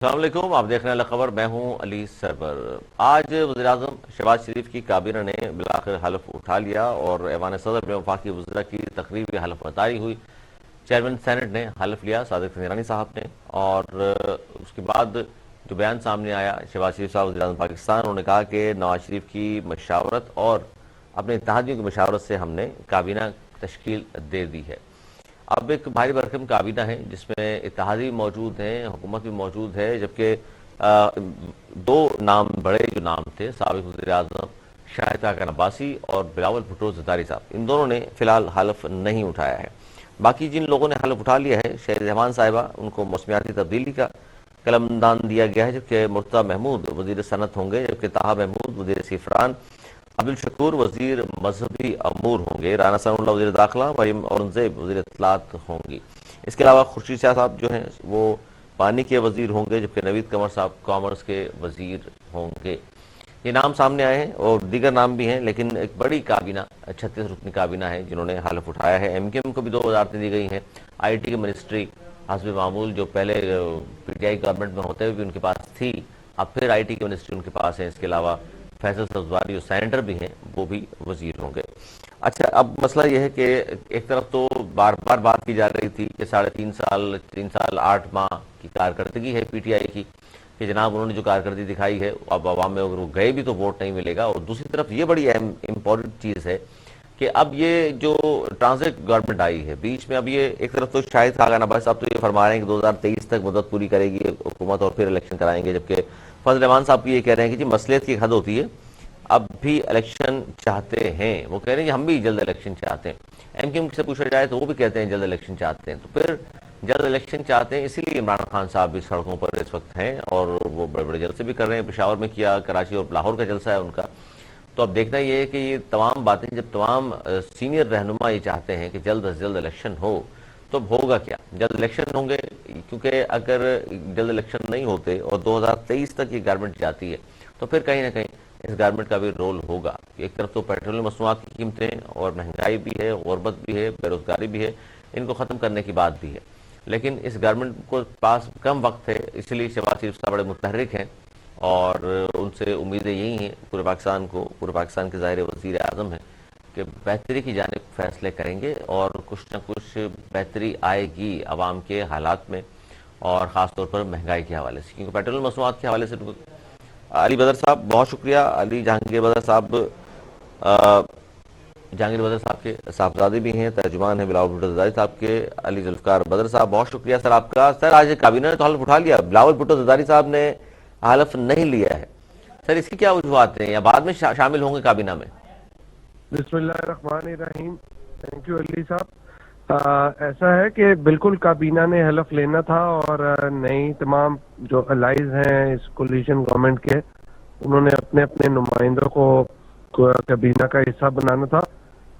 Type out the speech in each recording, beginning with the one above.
السلام علیکم، آپ دیکھ رہے ہیں خبر، میں ہوں علی سرور۔ آج وزیراعظم شہباز شریف کی کابینہ نے بالآخر حلف اٹھا لیا اور ایوان صدر میں وفاقی وزراء کی تقریبی حلف برداری ہوئی۔ چیئرمین سینٹ نے حلف لیا، صادق نگرانی صاحب نے، اور اس کے بعد جو بیان سامنے آیا شہباز شریف صاحب وزیراعظم پاکستان، انہوں نے کہا کہ نواز شریف کی مشاورت اور اپنے اتحادیوں کی مشاورت سے ہم نے کابینہ تشکیل دے دی ہے۔ اب ایک بھاری بھرکم کابینہ ہے جس میں اتحادی بھی موجود ہیں، حکومت بھی موجود ہے، جبکہ دو نام بڑے جو نام تھے، سابق وزیر اعظم شاہد خاقان عباسی اور بلاول بھٹو زرداری صاحب، ان دونوں نے فی الحال حلف نہیں اٹھایا ہے۔ باقی جن لوگوں نے حلف اٹھا لیا ہے، شہید رحمان صاحبہ، ان کو موسمیاتی تبدیلی کا قلمدان دیا گیا ہے، جبکہ مرتضی محمود وزیر صنعت ہوں گے، جبکہ طاہا محمود وزیر سیفران، عبدالشکور وزیر مذہبی امور ہوں گے، رانا ثناء اللہ وزیر داخلہ، مریم اورنگزیب وزیر اطلاعات ہوں گی۔ اس کے علاوہ خورشید شاہ صاحب جو ہیں وہ پانی کے وزیر ہوں گے، جبکہ نوید قمر صاحب کامرس کے وزیر ہوں گے۔ یہ نام سامنے آئے ہیں اور دیگر نام بھی ہیں، لیکن ایک بڑی کابینہ 36 رکنی کابینہ ہے جنہوں نے حلف اٹھایا ہے۔ ایم کیو ایم کو بھی 2 وزارتیں دی گئی ہیں۔ آئی ٹی کی منسٹری حسب معمول جو پہلے پی ٹی آئی گورنمنٹ میں ہوتے ہوئے بھی ان کے پاس تھی، اب پھر آئی ٹی کی منسٹری ان کے پاس ہے۔ اس کے علاوہ فیصل سبزواری جو سینیٹر بھی ہیں وہ بھی وزیر ہوں گے۔ اچھا، اب مسئلہ یہ ہے کہ ایک طرف تو بار بار بات کی جا رہی تھی کہ 3.5 سال 8 ماہ کی کارکردگی ہے پی ٹی آئی کی، کہ جناب انہوں نے جو کارکردگی دکھائی ہے، اب عوام میں اگر وہ گئے بھی تو ووٹ نہیں ملے گا۔ اور دوسری طرف یہ بڑی اہم امپورٹنٹ چیز ہے کہ اب یہ جو ٹرانزٹ گورنمنٹ آئی ہے بیچ میں، اب یہ ایک طرف تو شاہد خاقان عباسی صاحب تو یہ فرما رہے ہیں کہ 2023 تک مدت پوری کرے گی حکومت اور پھر الیکشن کرائیں گے، جبکہ فضل رحمان صاحب یہ کہہ رہے ہیں کہ جی مصلحت کی ایک حد ہوتی ہے، اب بھی الیکشن چاہتے ہیں۔ وہ کہہ رہے ہیں کہ ہم بھی جلد الیکشن چاہتے ہیں۔ ایم کیو ایم سے پوچھا جائے تو وہ بھی کہتے ہیں جلد الیکشن چاہتے ہیں۔ تو پھر جلد الیکشن چاہتے ہیں، اسی لیے عمران خان صاحب بھی سڑکوں پر اس وقت ہیں اور وہ بڑے بڑے جلسے بھی کر رہے ہیں۔ پشاور میں کیا، کراچی اور لاہور کا جلسہ ہے ان کا۔ تو اب دیکھنا یہ ہے کہ یہ تمام باتیں جب تمام سینئر رہنما یہ چاہتے ہیں کہ جلد از جلد الیکشن ہو، تو اب ہوگا کیا؟ جلد الیکشن ہوں گے، کیونکہ اگر جلد الیکشن نہیں ہوتے اور 2023 تک یہ گورنمنٹ جاتی ہے تو پھر کہیں نہ کہیں اس گورنمنٹ کا بھی رول ہوگا۔ ایک طرف تو پیٹرول مصنوعات کی قیمتیں اور مہنگائی بھی ہے، غربت بھی ہے، بے روزگاری بھی ہے، ان کو ختم کرنے کی بات بھی ہے، لیکن اس گورنمنٹ کو پاس کم وقت ہے، اس لیے شہباز شریف صاحب بڑے متحرک ہیں اور ان سے امیدیں یہی ہیں پورے پاکستان کے ظاہر وزیر اعظم ہیں کہ بہتری کی جانب فیصلے کریں گے اور کچھ نہ کچھ بہتری آئے گی عوام کے حالات میں، اور خاص طور پر مہنگائی کے حوالے سے، کیونکہ پیٹرول مصنوعات کے حوالے سے علی بدر صاحب بہت شکریہ۔ علی جہانگیر بدر صاحب جہانگیر بدر صاحب کے صاحبزادے بھی ہیں، ترجمان ہیں بلاول بھٹو زرداری صاحب کے۔ علی ذوالفقار بدر صاحب بہت شکریہ سر آپ کا۔ سر آج کابینہ نے تو حلف اٹھا لیا، بلاول بھٹو زرداری صاحب نے حلف نہیں لیا ہے، سر اس کی کیا وجوہات ہیں، یا بعد میں شامل ہوں گے کابینہ میں؟ بسم اللہ الرحمن الرحیم۔ تھینک یو علی صاحب۔ ایسا ہے کہ بالکل کابینہ نے حلف لینا تھا اور نئی تمام جو الائز ہیں اس کولیشن گورنمنٹ کے، انہوں نے اپنے اپنے نمائندوں کو کابینہ کا حصہ بنانا تھا۔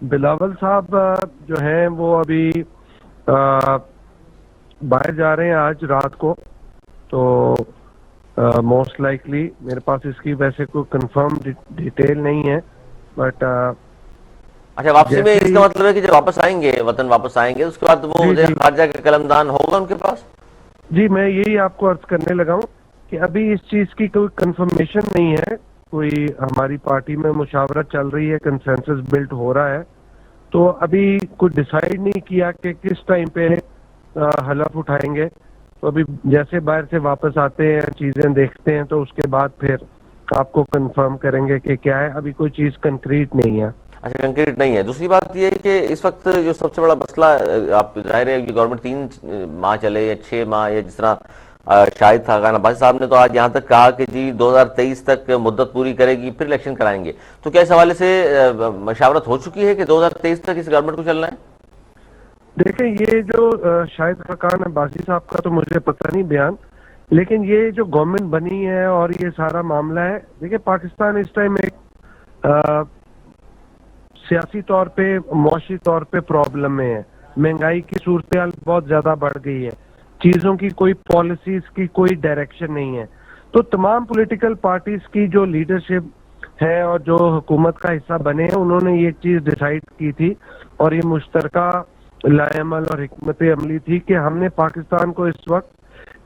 بلاول صاحب جو ہیں وہ ابھی باہر جا رہے ہیں آج رات کو، تو موسٹ لائکلی میرے پاس اس کی ویسے کوئی کنفرم ڈیٹیل نہیں ہے، بٹ اچھا، واپسی میں اس کا مطلب ہے کہ جب واپس آئیں گے، وطن واپس آئیں گے، اس کے بعد وہ وزیر خارجہ کا قلمدان ہوگا ان کے پاس؟ جی میں یہی آپ کو عرض کرنے لگا ہوں کہ ابھی اس چیز کی کوئی کنفرمیشن نہیں ہے، کوئی ہماری پارٹی میں مشاورت چل رہی ہے، کنسنسس بلڈ ہو رہا ہے، تو ابھی کوئی ڈیسائیڈ نہیں کیا کہ کس ٹائم پہ حلف اٹھائیں گے۔ تو ابھی جیسے باہر سے واپس آتے ہیں، چیزیں دیکھتے ہیں، تو اس کے بعد پھر آپ کو کنفرم کریں گے کہ کیا ہے، ابھی کوئی چیز کنکریٹ نہیں ہے۔ اچھا، کنکریٹ نہیں ہے۔ دوسری بات یہ ہے کہ اس وقت جو سب سے بڑا مسئلہ، آپ ظاہر ہے کہ گورنمنٹ 3 ماہ چلے یا 6 ماہ، یا جس طرح شاہد خاقان عباسی صاحب نے تو آج یہاں تک کہا کہ جی 2023 تک مدت پوری کرے گی پھر الیکشن کرائیں گے، تو کیا اس حوالے سے مشاورت ہو چکی ہے کہ 2023 تک اس گورنمنٹ کو چلنا ہے؟ دیکھیں، یہ جو شاہد خاقان عباسی صاحب کا تو مجھے پتہ نہیں بیان، لیکن یہ جو گورنمنٹ بنی ہے اور یہ سارا معاملہ ہے، دیکھیں پاکستان اس ٹائم ایک سیاسی طور پہ، معاشی طور پہ پرابلم میں ہے، مہنگائی کی صورتحال بہت زیادہ بڑھ گئی ہے، چیزوں کی کوئی پالیسیز کی کوئی ڈائریکشن نہیں ہے، تو تمام پولیٹیکل پارٹیز کی جو لیڈرشپ ہے اور جو حکومت کا حصہ بنے ہیں، انہوں نے یہ چیز ڈیسائیڈ کی تھی اور یہ مشترکہ لائے عمل اور حکمت عملی تھی کہ ہم نے پاکستان کو اس وقت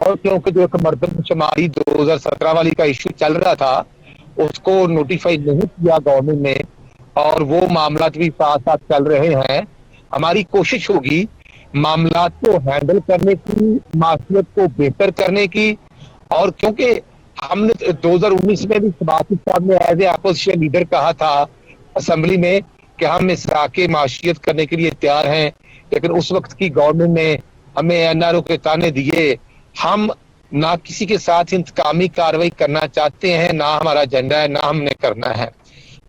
اور کیونکہ جو ایک مردم شماری 2017 والی کا ایشو چل رہا تھا اس کو نوٹیفائی نہیں کیا گورنمنٹ نے، اور وہ معاملات بھی ساتھ ساتھ چل رہے ہیں. ہماری کوشش ہوگی معاملات کو ہینڈل کرنے کی، معاشیت کو بہتر کرنے کی. اور کیونکہ ہم نے 2019 میں بھی شباز صاحب نے ایز اے اپوزیشن لیڈر کہا تھا اسمبلی میں کہ ہم اصلاح معاشیت کرنے کے لیے تیار ہیں، لیکن اس وقت کی گورنمنٹ نے ہمیں این آر او کے تانے دیے. ہم نہ کسی کے ساتھ انتقامی کارروائی کرنا چاہتے ہیں، نہ ہمارا ایجنڈا ہے، نہ ہم نے کرنا ہے.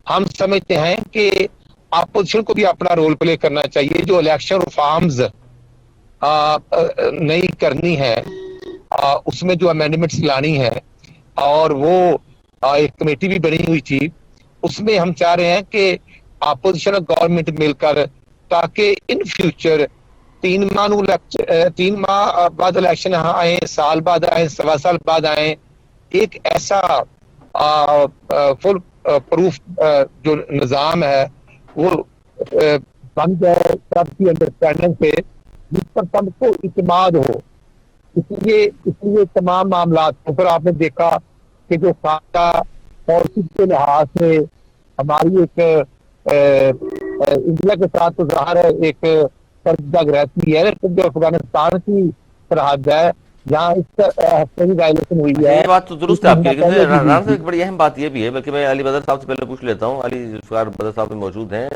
ہم سمجھتے ہیں کہ اپوزیشن کو بھی اپنا رول پلے کرنا چاہیے. جو الیکشن ریفارمز نہیں کرنی ہے، اس میں جو امینڈمنٹس لانی ہے، اور وہ ایک کمیٹی بھی بنی ہوئی تھی، اس میں ہم چاہ رہے ہیں کہ اپوزیشن اور گورنمنٹ مل کر، تاکہ ان فیوچر 3 ماہ بعد الیکشن آئیں، سال بعد آئیں، 1.25 سال بعد آئیں، ایک ایسا فل پروف جو نظام ہے وہ بن جائے سب کی انڈرسٹینڈنگ سے، جس پر سب کو اعتماد ہو. اس لیے تمام معاملات کو پھر آپ نے دیکھا کہ جو خاصہ فورسز کے لحاظ سے ہماری ایک انڈیا کے ساتھ تو ظاہر ہے ایک سرجگ رہتی ہے، لیکن جو افغانستان کی سرحد ہے جہاں اس ہفتے کی وائلیشن ہوئی ہے. یہ بات تو درست ہے آپ کی، لیکن رانا صاحب ایک بڑی اہم بات یہ بھی ہے، بلکہ میں علی بدر صاحب سے پہلے پوچھ لیتا ہوں. علی ذوالفقار بدر صاحب موجود ہیں.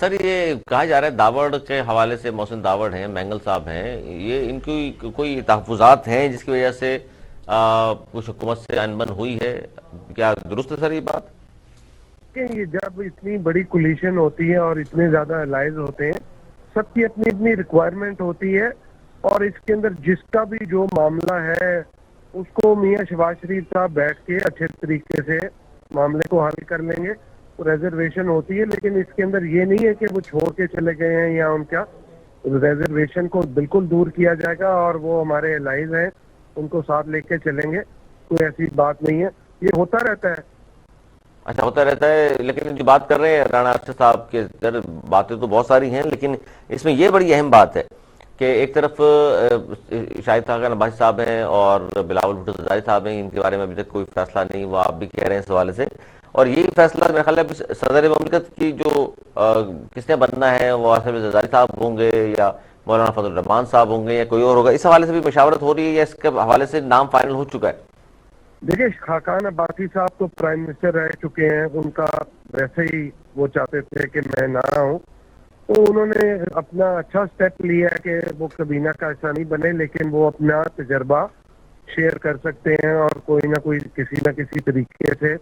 سر یہ کہا جا رہا ہے داوڑ کے حوالے سے، محسن داوڑ ہیں، مینگل صاحب ہیں، یہ ان کی کوئی تحفظات ہیں جس کی وجہ سے کچھ حکومت سے انبن ہوئی ہے، کیا درست ہے سر یہ بات؟ کہ یہ جب اتنی بڑی کولیشن ہوتی ہے اور اتنے زیادہ الائز ہوتے ہیں، سب کی اپنی اپنی ریکوائرمنٹ ہوتی ہے، اور اس کے اندر جس کا بھی جو معاملہ ہے اس کو میاں شہباز شریف صاحب بیٹھ کے اچھے طریقے سے معاملے کو حل کر لیں گے. ریزرویشن ہوتی ہے، لیکن اس کے اندر یہ نہیں ہے کہ وہ چھوڑ کے چلے گئے ہیں، یا ان کا ریزرویشن کو بالکل دور کیا جائے گا اور وہ ہمارے الائز ہیں ان کو ساتھ لے کے چلیں گے. کوئی ایسی بات نہیں ہے، یہ ہوتا رہتا ہے. اچھا ہوتا رہتا ہے، لیکن جو بات کر رہے ہیں رانا ارشد صاحب کے باتیں تو بہت ساری ہیں، لیکن اس میں یہ بڑی اہم بات ہے کہ ایک طرف شاہد خاقان عباسی صاحب ہیں اور بلاول بھٹو زرداری صاحب ہیں، ان کے بارے میں ابھی تک کوئی فیصلہ نہیں ہوا، آپ بھی کہہ رہے ہیں اس حوالے سے. اور یہی فیصلہ میرا خیال ہے صدر مملکت کی جو کس نے بننا ہے، وہ آصف علی زرداری صاحب ہوں گے یا مولانا فضل الرحمان صاحب ہوں گے یا کوئی اور ہوگا، اس حوالے سے بھی مشاورت ہو رہی ہے یا اس کے حوالے سے نام فائنل ہو چکا ہے؟ دیکھیں، خاقان عباسی صاحب تو پرائم منسٹر رہ چکے ہیں، ان کا ویسے ہی وہ چاہتے تھے کہ میں نہ ہوں، تو انہوں نے اپنا اچھا سٹیپ لیا ہے کہ وہ کابینہ کا حصہ نہیں بنے، لیکن وہ اپنا تجربہ شیئر کر سکتے ہیں اور کوئی نہ کوئی کسی نہ کسی طریقے سے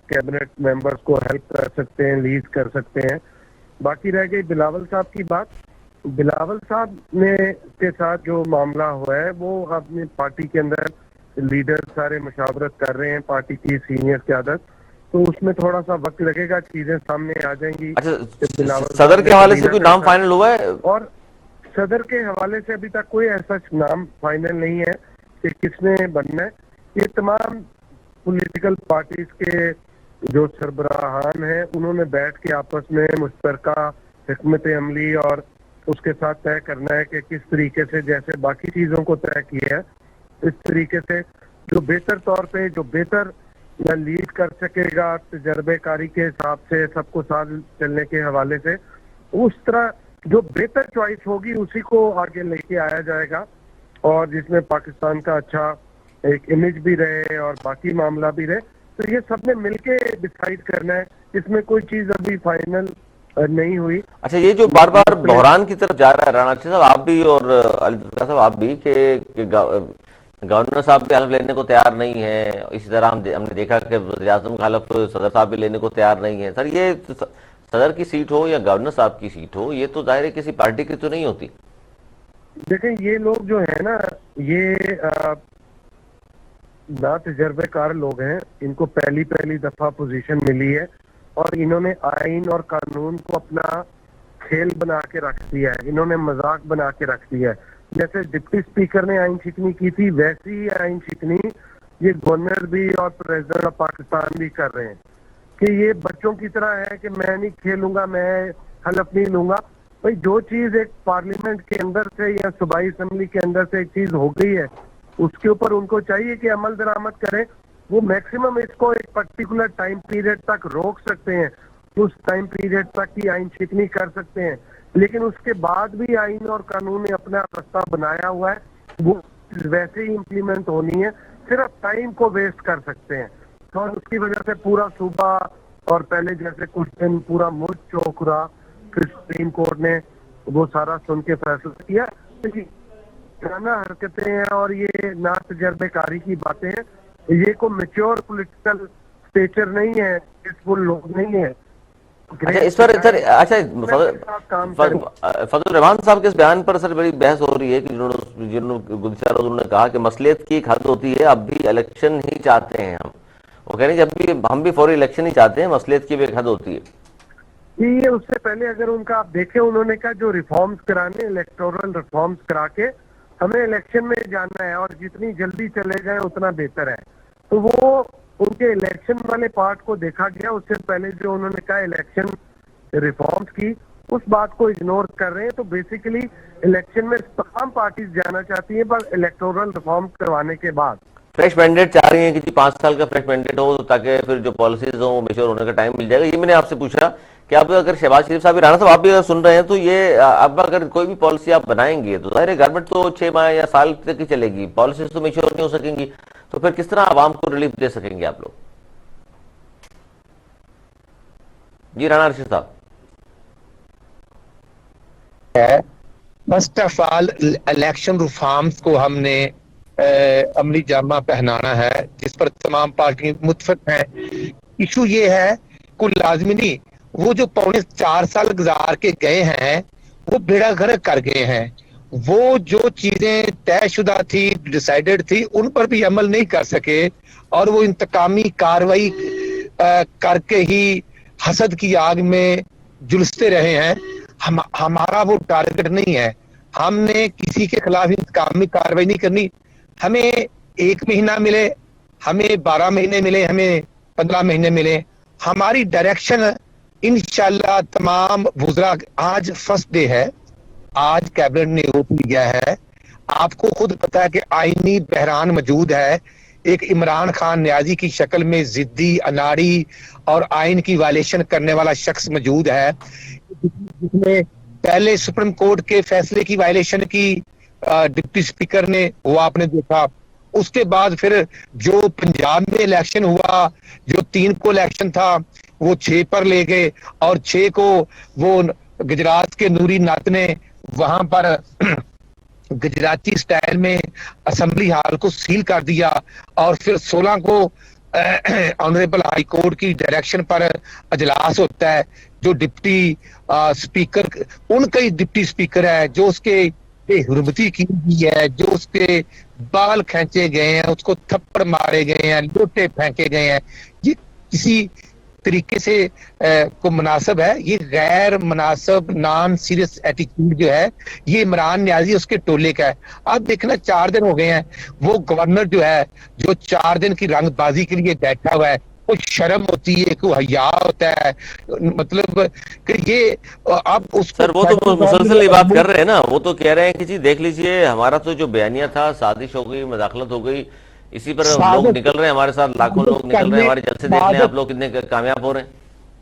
کیبنٹ ممبرز کو ہیلپ کر سکتے ہیں، لیڈ کر سکتے ہیں. باقی رہ گئی بلاول صاحب کی بات. بلاول صاحب نے کے ساتھ جو معاملہ ہوا ہے وہ اپنی پارٹی کے اندر لیڈر سارے مشاورت کر رہے ہیں، پارٹی کی سینئر قیادت، تو اس میں تھوڑا سا وقت لگے گا، چیزیں سامنے آ جائیں گی. اچھا، صدر کے حوالے سے کوئی نام فائنل ہوا ہے؟ اور صدر کے حوالے سے ابھی تک کوئی ایسا نام فائنل نہیں ہے کہ کس نے بننا ہے. یہ تمام پولیٹیکل پارٹیز کے جو سربراہان ہیں انہوں نے بیٹھ کے آپس میں مشترکہ حکمت عملی اور اس کے ساتھ طے کرنا ہے کہ کس طریقے سے جیسے باقی چیزوں کو طے کیا ہے اس طریقے سے جو بہتر طور پہ جو بہتر لیڈ کر سکے گا تجربے کاری کے حساب سے، سب کو ساتھ چلنے کے حوالے سے، اس طرح جو بہتر چوائس ہوگی اسی کو آگے لے کے آیا جائے گا، اور جس میں پاکستان کا اچھا ایک امیج بھی رہے اور باقی معاملہ بھی رہے. تو یہ سب نے مل کے ڈیسائیڈ کرنا ہے، اس میں کوئی چیز ابھی فائنل نہیں ہوئی. اچھا، یہ جو بار بار بحران کی طرف جا رہا ہے رانا صاحب، آپ بھی اور علی صاحب آپ بھی، کہ گورنر صاحب بھی حلف لینے کو تیار نہیں ہے، اسی طرح ہم نے دیکھا کہ وزیر اعظم کا حلف صدر صاحب بھی لینے کو تیار نہیں ہے. سر یہ صدر کی سیٹ ہو یا گورنر صاحب کی سیٹ ہو، یہ تو ظاہر ہے کسی پارٹی کی تو نہیں ہوتی. دیکھیں یہ لوگ جو ہیں نا، یہ نا تجربے کار لوگ ہیں، ان کو پہلی دفعہ پوزیشن ملی ہے اور انہوں نے آئین اور قانون کو اپنا کھیل بنا کے رکھ دیا ہے، انہوں نے مذاق بنا کے رکھ دیا ہے. جیسے ڈپٹی اسپیکر نے آئین شکنی کی تھی، ویسی ہی آئین شکنی یہ گورنر بھی اور پریزیڈنٹ آف پاکستان بھی کر رہے ہیں کہ یہ بچوں کی طرح ہے کہ میں نہیں کھیلوں گا، میں حلف نہیں لوں گا. بھائی جو چیز ایک پارلیمنٹ کے اندر سے یا صوبائی اسمبلی کے اندر سے ایک چیز ہو گئی ہے اس کے اوپر ان کو چاہیے کہ عمل درآمد کریں. وہ میکسیمم اس کو ایک پرٹیکولر ٹائم پیریڈ تک روک سکتے ہیں, اس ٹائم پیریڈ تک کی آئین شکنی کر سکتے ہیں, لیکن اس کے بعد بھی آئین اور قانون نے اپنا راستہ بنایا ہوا ہے, وہ ویسے ہی امپلیمنٹ ہونی ہے, صرف ٹائم کو ویسٹ کر سکتے ہیں. اور اس کی وجہ سے پورا صوبہ اور پہلے جیسے کچھ دن پورا ملک چوک رہا, پھر سپریم کورٹ نے وہ سارا سن کے فیصلہ کیا. پرانا حرکتیں ہیں اور یہ نا تجربے کاری کی باتیں ہیں, یہ کوئی میچور پولیٹیکل اسٹیچر نہیں ہے, پیسفل لوگ نہیں ہے. اچھا اس پر سر, اچھا فضل الرحمان صاحب کے اس بیان پر سر بڑی بحث ہو رہی ہے کہ جنہوں نے گزشتہ روز انہوں نے کہا کہ مصلیحت کی ایک حد ہوتی ہے, اب بھی الیکشن ہی چاہتے ہیں ہم. وہ کہہ رہے ہیں کہ ہم بھی فوری الیکشن ہی چاہتے ہیں, مصلیحت کی بھی ایک حد ہوتی ہے. یہ اس سے پہلے اگر ان کا آپ دیکھیں, انہوں نے کہا جو ریفارمز کرانے, الیکٹورل ریفارمز کرا کے ہمیں الیکشن میں جانا ہے اور جتنی جلدی چلے جائیں اتنا بہتر ہے. تو وہ ان کے الیکشن والے پارٹ کو دیکھا گیا. اس سے پہلے جو انہوں نے کہا الیکشن ریفارمز کی, اس بات کو اگنور کر رہے ہیں. تو بیسیکلی الیکشن میں تمام پارٹیز جانا چاہتی ہیں, پر الیکٹورل ریفارم کروانے کے بعد فریش مینڈیٹ چاہ رہی ہیں کہ جی 5 سال کا فریش مینڈیٹ ہو تاکہ پھر جو پالیسیز ہوں وہ میچور ہونے کا ٹائم مل جائے گا. یہ میں نے آپ سے پوچھا کہ اب اگر شہباز شریف صاحب, رانا صاحب آپ بھی اگر سن رہے ہیں, تو یہ اب اگر کوئی بھی پالیسی آپ بنائیں گے تو ظاہر ہے گورنمنٹ تو 6 ماہ یا سال تک ہی چلے گی, پالیسیز تو میچور نہیں ہو سکیں گی, تو پھر کس طرح عوام کو ریلیف دے سکیں گے آپ لوگ؟ جی رانا رشید صاحب. First of all election reforms کو ہم نے عملی جامہ پہنانا ہے, جس پر تمام پارٹیاں متفق ہیں. ایشو یہ ہے کوئی لازمی نہیں, وہ جو 4 سال گزار کے گئے ہیں وہ بیڑا غرق کر گئے ہیں. وہ جو چیزیں طے شدہ تھی, ڈیسائیڈڈ تھی, ان پر بھی عمل نہیں کر سکے, اور وہ انتقامی کاروائی کر کے ہی حسد کی آگ میں جلستے رہے ہیں. ہمارا وہ ٹارگٹ نہیں ہے. ہم نے کسی کے خلاف انتقامی کاروائی نہیں کرنی. ہمیں 1 مہینہ ملے, ہمیں 12 مہینے ملے, ہمیں 15 مہینے ملے, ہماری ڈائریکشن انشاءاللہ تمام وزراء, آج فرسٹ ڈے ہے, آج کیبنٹ نے ووٹ لیا ہے. آپ کو خود پتا ہے کہ آئینی بحران موجود ہے. ایک عمران خان نیازی کی شکل میں ضدی, اناڑی اور آئین کی وائلیشن کرنے والا شخص موجود ہے, جس میں پہلے سپریم کورٹ کے فیصلے کی وائلیشن کی ڈپٹی اسپیکر نے, وہ آپ نے دیکھا. اس کے بعد پھر جو پنجاب میں الیکشن ہوا, جو 3 کو الیکشن تھا وہ 6 پر لے گئے, اور 6 کو وہ گجرات کے نوری نات نے وہاں پر گجراتی سٹائل میں اسمبلی ہال کو سیل کر دیا, اور پھر 16 کو آنریبل ہائی کورٹ کی ڈائریکشن پر اجلاس ہوتا ہے. جو ڈپٹی اسپیکر, ان کا ہی ڈپٹی اسپیکر ہے جو اس کے حرمتی کی گئی ہے, جو اس کے بال کھینچے گئے ہیں, اس کو تھپڑ مارے گئے ہیں, لوٹے پھینکے گئے ہیں. یہ کسی طریقے سے کو مناسب ہے؟ یہ غیر مناسب, نان سیریس ایٹیٹیوڈ جو ہے یہ عمران نیازی اس کے ٹولے کا ہے. آپ دیکھنا 4 دن ہو گئے ہیں, وہ گورنر جو ہے جو 4 دن کی رنگ بازی کے لیے بیٹھا ہوا ہے, کوئی شرم ہوتی ہے, کوئی حیا ہوتا ہے, مطلب کہ یہ اب اس سر وہ تو مسلسل یہ بات کر رہے ہیں نا, وہ تو کہہ رہے ہیں کہ جی دیکھ لیجئے ہمارا تو جو بیانیہ تھا سازش ہو گئی, مداخلت ہو گئی, اسی پر لوگ نکل رہے ہیں, ہمارے ساتھ لاکھوں لوگ نکل رہے ہیں, ہمارے جلسے دیکھ لیں آپ لوگ کتنے کامیاب ہو رہے ہیں.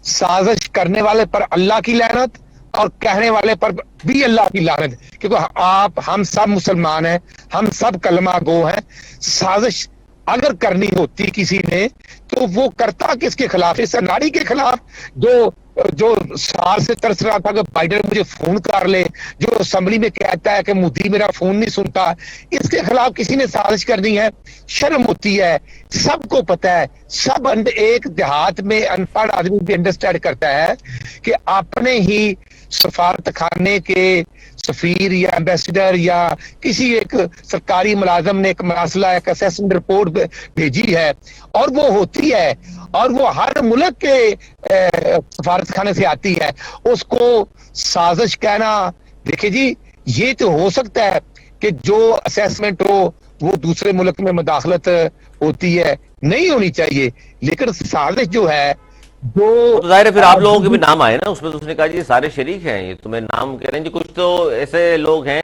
سازش کرنے والے پر اللہ کی لعنت اور کہنے والے پر بھی اللہ کی لعنت, کیونکہ ہم سب مسلمان ہیں, ہم سب کلمہ گو ہیں. سازش اگر کرنی ہوتی کسی نے تو وہ کرتا کس کے خلاف؟ اس اناڑی کے خلاف جو سال سے ترس رہا تھا کہ بائیڈن مجھے فون کر لے, جو اسمبلی میں کہتا ہے کہ مودی میرا فون نہیں سنتا, اس کے خلاف کسی نے سازش کرنی ہے؟ شرم ہوتی ہے. سب کو پتا ہے, سب ایک دیہات میں ان پڑھ آدمی بھی انڈرسٹینڈ کرتا ہے کہ اپنے ہی سفارت خانے کے سفیر یا ایمبیسڈر یا کسی ایک سرکاری ملازم نے ایک مراسلہ, ایک اسیسمنٹ رپورٹ بھیجی ہے, اور وہ ہوتی ہے, اور وہ ہر ملک کے سفارت خانے سے آتی ہے. اس کو سازش کہنا, دیکھیں جی یہ تو ہو سکتا ہے کہ جو اسیسمنٹ ہو وہ دوسرے ملک میں مداخلت ہوتی ہے, نہیں ہونی چاہیے, لیکن سازش جو ہے تو ظاہر ہے پھر آپ لوگوں کے بھی نام آئے نا اس میں، تو اس نے کہا جی سارے شریک ہیں، یہ تمہیں نام کہہ رہے ہیں جی، کچھ تو ایسے لوگ ہیں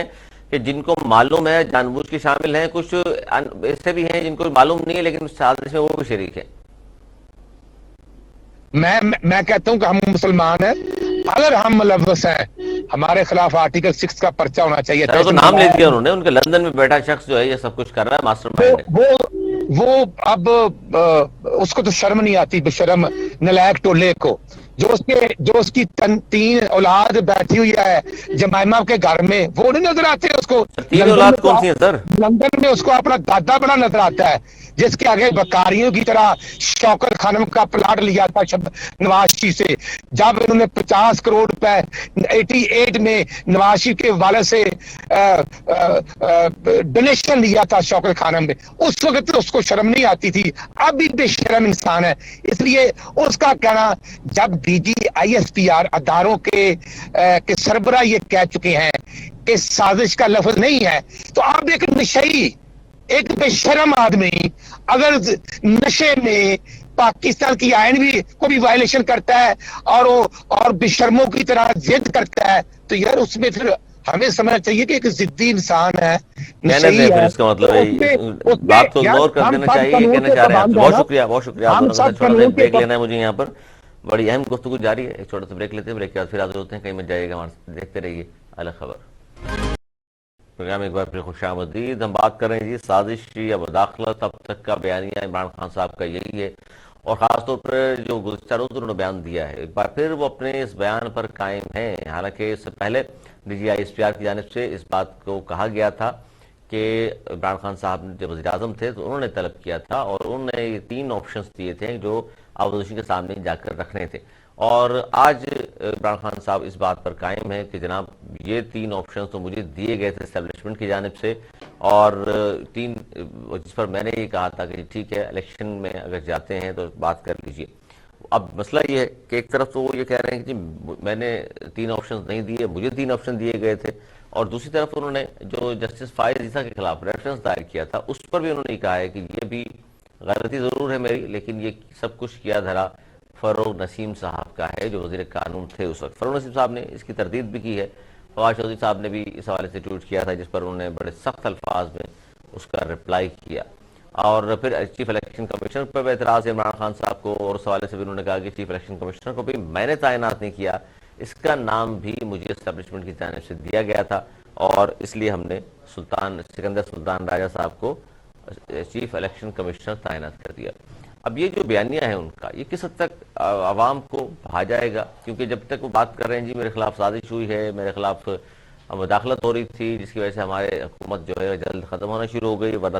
کہ جن کو معلوم ہے جان بوجھ کے شامل ہیں، کچھ ایسے بھی ہیں جن کو معلوم نہیں ہے لیکن سازش میں وہ بھی شریک ہیں۔ میں کہتا ہوں کہ ہم مسلمان ہیں، اگر ہم ملوث ہیں ہمارے خلاف آرٹیکل 6 کا پرچہ ہونا چاہیے تھا۔ تو نام لے دیا انہوں نے، ان کے لندن میں بیٹھا شخص جو ہے یہ سب کچھ کر رہا ہے، ماسٹر مائنڈ ہے۔ وہ اب اس کو تو شرم نہیں آتی، بشرم نلائق ٹولے کو، جو اس کی 3 اولاد بیٹھی ہوئی ہے جمائمہ کے گھر میں، وہ نہیں نظر آتے اس کو؟ 3 اولاد کون سی ہیں سر؟ لندن میں اس کو اپنا دادا بنا نظر آتا ہے، جس کے آگے بکاریوں کی طرح شوکت خانم کا پلاٹ لیا تھا نواز شریف سے، جب انہوں نے 50 کروڑ روپے 88 میں نواز شریف کے والد سے ڈونیشن لیا تھا شوکت خانم میں، اس وقت اس کو شرم نہیں آتی تھی، اب بھی بے شرم انسان ہے۔ اس لیے اس کا کہنا، جب ڈی جی ISPR اداروں کے سربراہ یہ کہہ چکے ہیں کہ سازش کا لفظ نہیں ہے، تو اب ایک نشئی، ایک بے شرم آدمی اگر نشے میں پاکستان کی آئین بھی کو بھی وائلیشن کرتا ہے اور بے شرموں کی طرح ضد کرتا ہے، تو یار اس میں پھر ہمیں سمجھنا چاہیے کہ ایک ضدی انسان ہے، نشئی ہے، پھر اس کا مطلب ہے بات کو اگنور کر دینا چاہیے، یہ کہنا چاہ رہے ہیں۔ بہت شکریہ، بہت شکریہ، آپ دونوں کا چھوٹا سا بریک لینا ہے مجھے یہاں پر، بڑی اہم گفتگو جاری ہے، ایک چھوٹا سا بریک لیتے ہیں، بریک کے بعد پھر حاضر ہوتے ہیں، کہیں مت جائیے گا، ہمارے دیکھتے رہیے اعلی خبر پروگرام۔ ایک بار پھر خوش آمدید۔ ہم بات کر رہے ہیں جی سازش یا مداخلت، اب تک کا بیانیہ عمران خان صاحب کا یہی ہے، اور خاص طور پر جو گزشتہ روز انہوں نے بیان دیا ہے، ایک بار پھر وہ اپنے اس بیان پر قائم ہیں۔ حالانکہ اس سے پہلے DG ISPR کی جانب سے اس بات کو کہا گیا تھا کہ عمران خان صاحب جب وزیر اعظم تھے تو انہوں نے طلب کیا تھا، اور انہوں نے یہ 3 آپشنز دیے تھے جو اپوزیشن کے سامنے جا کر رکھنے تھے، اور آج عمران خان صاحب اس بات پر قائم ہے کہ جناب یہ 3 آپشنز تو مجھے دیے گئے تھے اسٹیبلشمنٹ کی جانب سے، اور 3 جس پر میں نے یہ کہا تھا کہ ٹھیک ہے الیکشن میں اگر جاتے ہیں تو بات کر لیجئے۔ اب مسئلہ یہ ہے کہ ایک طرف تو وہ یہ کہہ رہے ہیں کہ جی میں نے 3 آپشنز نہیں دیے، مجھے 3 آپشن دیے گئے تھے، اور دوسری طرف انہوں نے جو جسٹس فائز عیسیٰ کے خلاف ریفرنس دائر کیا تھا اس پر بھی انہوں نے کہا ہے کہ یہ بھی غلطی ضرور ہے میری، لیکن یہ سب کچھ کیا دھرا فروغ نسیم صاحب کا ہے جو وزیر قانون تھے اس وقت۔ فروغ نسیم صاحب نے اس کی تردید بھی کی ہے، فواد چودھری صاحب نے بھی اس حوالے سے ٹویٹ کیا تھا جس پر انہوں نے بڑے سخت الفاظ میں اس کا رپلائی کیا، اور پھر چیف الیکشن کمیشنر پر بھی اعتراض ہے عمران خان صاحب کو، اور اس حوالے سے بھی انہوں نے کہا کہ چیف الیکشن کمیشنر کو بھی میں نے تعینات نہیں کیا، اس کا نام بھی مجھے اسٹیبلشمنٹ کی جانب سے دیا گیا تھا، اور اس لیے ہم نے سکندر سلطان راجہ صاحب کو چیف الیکشن کمیشنر تعینات کر دیا۔ اب یہ جو بیانیہ ہے ان کا، یہ کس حد تک عوام کو بھا جائے گا؟ کیونکہ جب تک وہ بات کر رہے ہیں جی میرے خلاف سازش ہوئی ہے، میرے خلاف مداخلت ہو رہی تھی جس کی وجہ سے ہمارے حکومت جو ہے جلد ختم ہونا شروع ہو گئی، ورنہ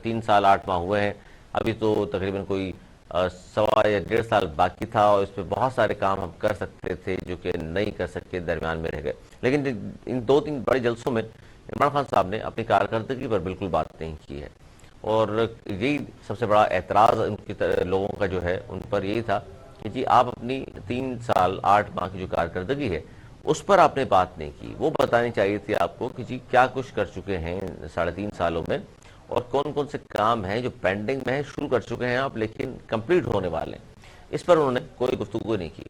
3 سال 8 ماہ ہوئے ہیں، ابھی تو تقریباً کوئی 1.25 یا 1.5 سال باقی تھا، اور اس پہ بہت سارے کام ہم کر سکتے تھے جو کہ نہیں کر سکے، درمیان میں رہ گئے۔ لیکن ان 2-3 بڑے جلسوں میں عمران خان صاحب نے اپنی کارکردگی پر بالکل بات نہیں کی ہے، اور یہی سب سے بڑا اعتراض ان کی لوگوں کا جو ہے ان پر یہی تھا کہ جی آپ اپنی 3 سال 8 ماہ کی جو کارکردگی ہے اس پر آپ نے بات نہیں کی، وہ بتانی چاہیے تھی آپ کو کہ جی کیا کچھ کر چکے ہیں 3.5 سالوں میں، اور کون کون سے کام ہیں جو پینڈنگ میں ہیں، شروع کر چکے ہیں آپ لیکن کمپلیٹ ہونے والے ہیں، اس پر انہوں نے کوئی گفتگو نہیں کی،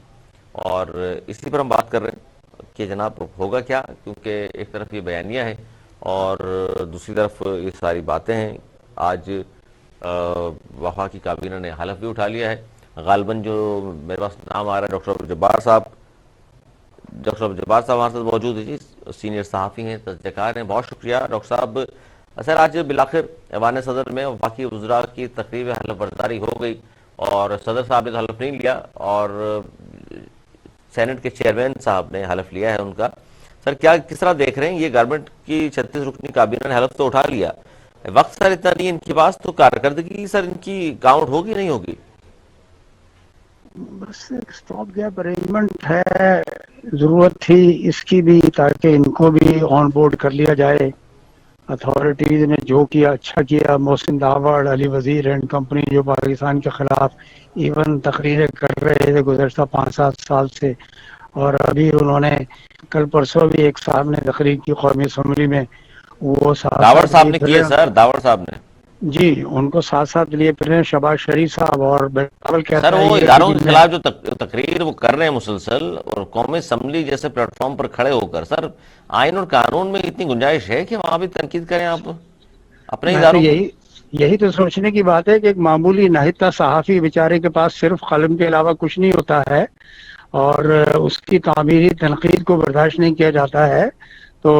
اور اسی پر ہم بات کر رہے ہیں کہ جناب ہوگا کیا، کیونکہ ایک طرف یہ بیانیہ ہے اور دوسری طرف یہ ساری باتیں ہیں۔ آج وفاقی کابینہ نے حلف بھی اٹھا لیا ہے، غالباً جو میرے پاس نام آ رہا ہے ڈاکٹر عبد الجبار صاحب ہمارے ساتھ موجود ہیں جی، سینئر صحافی ہیں، تجزیہ کار ہیں، بہت شکریہ ڈاکٹر صاحب۔ سر آج بالآخر ایوان صدر میں وفاقی وزراء کی تقریب حلف برداری ہو گئی، اور صدر صاحب نے تو حلف نہیں لیا، اور سینٹ کے چیئرمین صاحب نے حلف لیا ہے ان کا۔ سر کس طرح دیکھ رہے ہیں یہ گورنمنٹ کی 36 رکنی کابینہ نے حلف تو اٹھا لیا، وقت سر اتنا نہیں ان کے پاس، تو کارکردگی سر ان کی کاؤنٹ ہوگی نہیں ہوگی؟ بس ایک اسٹاپ گیپ ارینجمنٹ ہے، ضرورت تھی اس کی بھی تاکہ ان کو بھی آن بورڈ کر لیا جائے۔ اتھارٹیز نے جو کیا اچھا کیا، محسن داوڑ، علی وزیر اینڈ کمپنی جو پاکستان کے خلاف ایون تقریریں کر رہے تھے گزشتہ 5-7 سال سے، اور ابھی انہوں نے کل پرسوں بھی ایک صاحب نے تقریر کی قومی اسمبلی میں، وہ داوڑ صاحب نے کیے سر، داوڑ صاحب نے جی ان کو ساتھ ساتھ لیے پھر شہباز شریف صاحب اور بلاول کہتا سر ہے وہ یہ اداروں کہ کے خلاف جو تقریر وہ کر رہے ہیں مسلسل، اور قومی اسمبلی جیسے پلیٹ فارم پر کھڑے ہو کر، سر آئین اور قانون میں اتنی گنجائش ہے کہ وہاں بھی تنقید کریں آپ اپنے میں تو اداروں پر؟ یہی تو سوچنے کی بات ہے کہ ایک معمولی نہتا صحافی بیچارے کے پاس صرف قلم کے علاوہ کچھ نہیں ہوتا ہے اور اس کی تعمیری تنقید کو برداشت نہیں کیا جاتا ہے، تو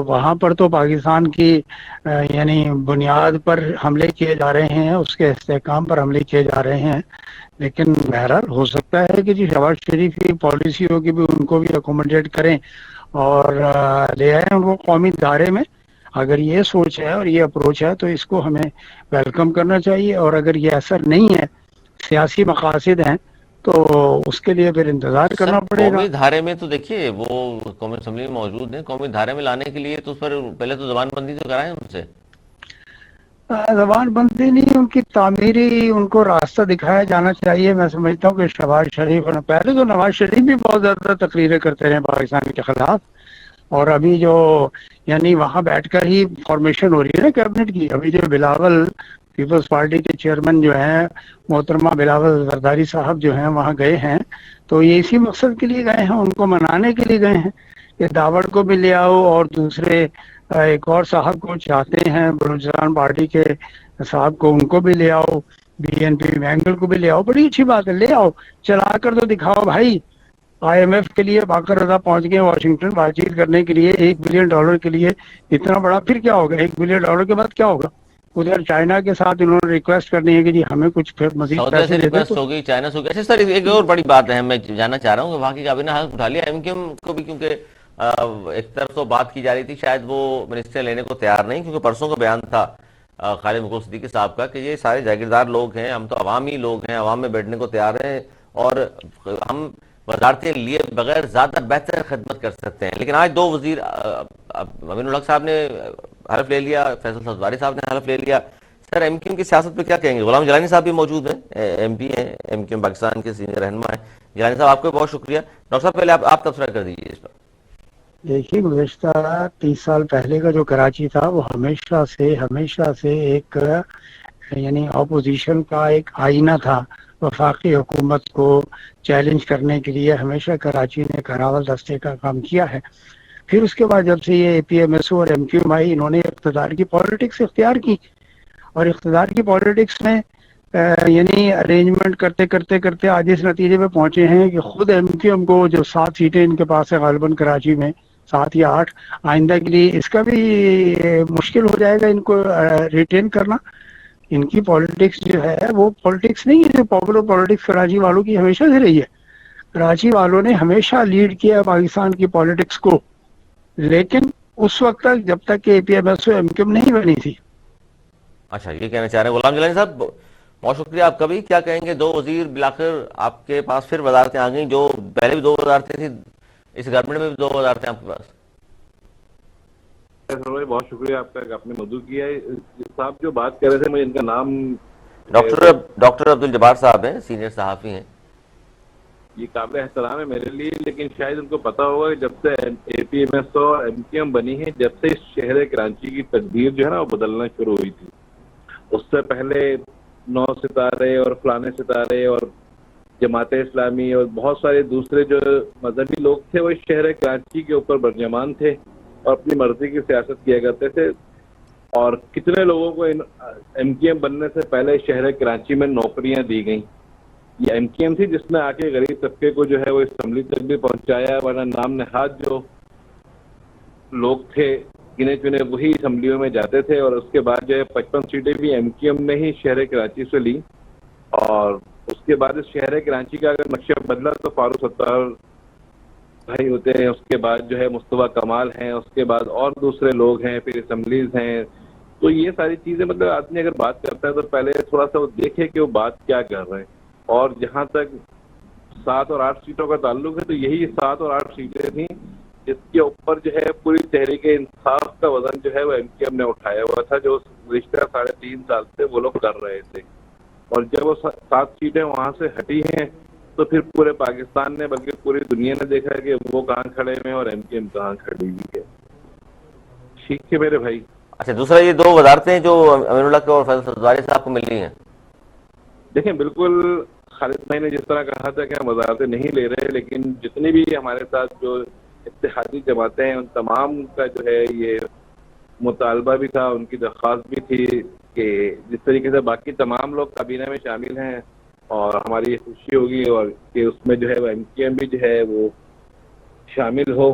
وہاں پر تو پاکستان کی یعنی بنیاد پر حملے کیے جا رہے ہیں، اس کے استحکام پر حملے کیے جا رہے ہیں۔ لیکن بہرحال ہو سکتا ہے کہ جی شہباز شریف کی پالیسیوں کی بھی ان کو بھی اکوموڈیٹ کریں اور لے آئیں ان کو قومی دائرے میں۔ اگر یہ سوچ ہے اور یہ اپروچ ہے تو اس کو ہمیں ویلکم کرنا چاہیے، اور اگر یہ اثر نہیں ہے، سیاسی مقاصد ہیں، تو اس کے لیے پھر انتظار سر کرنا پڑے گا۔ قومی دھارے میں تو دیکھیے وہ قومی اسمبلی میں موجود ہیں، قومی دھارے میں لانے کے لیے تو اس پر پہلے تو زبان بندی تو کرائیں ان سے۔ زبان بندی نہیں، ان کی تعمیری ان کو راستہ دکھایا جانا چاہیے۔ میں سمجھتا ہوں کہ شہباز شریف پہلے تو نواز شریف بھی بہت زیادہ تقریریں کرتے رہے پاکستان کے خلاف، اور ابھی جو یعنی وہاں بیٹھ کر ہی فارمیشن ہو رہی ہے نا کیبنٹ کی، ابھی جو بلاول پیپلز پارٹی کے چیئرمین جو ہیں محترمہ بلاول زرداری صاحب جو ہیں وہاں گئے ہیں، تو یہ اسی مقصد کے لیے گئے ہیں، ان کو منانے کے لیے گئے ہیں کہ داوڑ کو بھی لے آؤ، اور دوسرے ایک اور صاحب کو چاہتے ہیں بلوچستان پارٹی کے صاحب کو، ان کو بھی لے آؤ، بی این پی مینگل کو بھی لے آؤ۔ بڑی اچھی بات ہے، لے آؤ، چلا کر تو دکھاؤ بھائی۔ آئی ایم ایف کے لیے باقر رضا پہنچ گئے واشنگٹن بات چیت کرنے کے لیے $1 بلین کے لیے، اتنا بڑا پھر کیا ہوگا؟ $1 بلین کے بعد کیا ہوگا؟ ادھر چائنا کے ساتھ انہوں نے ریکویسٹ کرنی ہے کہ جی ہمیں کچھ پھر مزید سعودیہ پیسے سے دے دیں، تو ریکویسٹ ہوگی، چائنا سے ہوگی۔ اچھا سر ایک اور بڑی بات ہے، میں جاننا چاہ رہا ہوں کہ وہاں کی کابینہ حلف اٹھا لیا ایم کیو ایم کو بھی، کیونکہ ایک طرف تو بات کی جا رہی تھی شاید وہ منسٹر لینے کو تیار نہیں، کیونکہ پرسوں کا بیان تھا خالد مغل صدیقی صاحب کا کہ یہ سارے جاگیردار لوگ ہیں، ہم تو عوامی لوگ ہیں، عوام میں بیٹھنے کو تیار ہیں اور ہم وزارتیں لیے بغیر زیادہ بہتر خدمت کر سکتے ہیں۔ لیکن آج دو وزیر امین الحق صاحب نے حلف لے لیا، فیصل سبزواری صاحب نے حلف لے لیا۔ سر ایم کیو ایم کی سیاست پہ کیا کہیں گے؟ غلام جیلانی صاحب بھی موجود ہیں، ایم پی ہیں، ایم کیو ایم پاکستان کے سینئر رہنما ہیں۔ جیلانی صاحب آپ کو بہت شکریہ۔ ڈاکٹر صاحب پہلے آپ تبصرہ کر دیجیے اس پر۔ دیکھیے گزشتہ 30 سال پہلے کا جو کراچی تھا وہ ہمیشہ سے ایک یعنی اپوزیشن کا ایک آئینہ تھا، وفاقی حکومت کو چیلنج کرنے کے لیے ہمیشہ کراچی نے کراول دستے کا کام کیا ہے۔ پھر اس کے بعد جب سے یہ اے پی ایم ایس او اور ایم کیو ایم آئی، انہوں نے اقتدار کی پالیٹکس اختیار کی، اور اقتدار کی پالیٹکس میں یعنی ارینجمنٹ کرتے آج اس نتیجے پہ پہنچے ہیں کہ خود ایم کیو ایم کو جو 7 سیٹیں ان کے پاس ہے غالباً کراچی میں 7 یا 8، آئندہ کے لیے اس کا بھی مشکل ہو جائے گا ان کو ریٹین کرنا۔ ان کی پالیٹکس جو ہے وہ پالیٹکس نہیں ہے جو پاپولر پالیٹکس کراچی والوں کی ہمیشہ سے رہی ہے۔ کراچی والوں نے ہمیشہ لیڈ کیا پاکستان کی پالیٹکس کو، لیکن اس وقت تک جب تک کہ A P M S O M Q M نہیں بنی تھی۔ اچھا یہ کہنا چاہ رہے ہیں غلام جیلانی صاحب، بہت شکریہ آپ کا بھی۔ کیا کہیں گے؟ 2 وزیر بلاخر آپ کے پاس پھر وزارتیں آ گئیں، جو پہلے بھی 2 وزارتیں تھیں، اس گورنمنٹ میں بھی 2 وزارتیں آپ کے پاس۔ بہت شکریہ آپ کا کہ آپ نے مدعو کیا ہے۔ صاحب جو بات کر رہے تھے، مجھے ان کا نام ڈاکٹر عبدالجبار صاحب ہیں، سینئر صحافی ہیں۔ یہ قابل احترام ہے میرے لیے، لیکن شاید ان کو پتا ہوگا کہ جب سے A P M S O M Q M بنی ہے، جب سے شہر کراچی کی تقدیر جو ہے نا وہ بدلنا شروع ہوئی تھی۔ اس سے پہلے 9 ستارے اور فلانے ستارے اور جماعت اسلامی اور بہت سارے دوسرے جو مذہبی لوگ تھے وہ اس شہر کراچی کے اوپر برجمان تھے اور اپنی مرضی کی سیاست کیا کرتے تھے، اور کتنے لوگوں کو ایم کیو ایم بننے سے پہلے شہر کراچی میں نوکریاں دی گئیں۔ یہ ایم کیو ایم تھی جس نے آ کے غریب طبقے کو جو ہے وہ اسمبلی تک بھی پہنچایا، ورنہ نام نہاد جو لوگ تھے گنے چنے وہی اسمبلیوں میں جاتے تھے، اور اس کے بعد جو ہے 55 سیٹیں بھی ایم کیو ایم نے ہی شہر کراچی سے لی۔ اور اس کے بعد اس شہر کراچی کا اگر نقشہ بدلا تو فاروق ستار بھائی ہوتے ہیں، اس کے بعد جو ہے مصطفیٰ کمال ہیں، اس کے بعد اور دوسرے لوگ ہیں، پھر اسمبلیز ہیں۔ تو یہ ساری چیزیں مطلب آدمی اگر بات کرتا ہے تو پہلے تھوڑا سا وہ دیکھے کہ وہ بات کیا کر رہے ہیں۔ اور جہاں تک 7 اور 8 سیٹوں کا تعلق ہے تو یہی 7 اور 8 سیٹیں تھیں جس کے اوپر جو ہے پوری تحریک انصاف کا وزن جو ہے وہ ایم کیو ایم نے اٹھایا ہوا تھا، جو گزشتہ 3.5 سال سے وہ لوگ کر رہے تھے۔ اور جب وہ 7 سیٹیں وہاں سے ہٹی ہیں تو پھر پورے پاکستان نے بلکہ پوری دنیا نے دیکھا کہ وہ کہاں کھڑے ہوئے ہیں اور ایم کیو ایم کہاں کھڑی ہوئی ہے۔ ٹھیک ہے میرے بھائی۔ اچھا، دوسرا یہ 2 وزارتیں جو امین اللہ کو اور فیصل زرداری صاحب کو مل رہی ہیں، دیکھیں بالکل خالد بھائی نے جس طرح کہا تھا کہ ہم وزارتیں نہیں لے رہے، لیکن جتنی بھی ہمارے ساتھ جو اتحادی جماعتیں ہیں ان تمام کا جو ہے یہ مطالبہ بھی تھا، ان کی درخواست بھی تھی کہ جس طریقے سے باقی تمام لوگ کابینہ میں شامل ہیں اور ہماری یہ خوشی ہوگی اور کہ اس میں جو ہے وہ ایم کیو ایم بھی جو ہے وہ شامل ہو،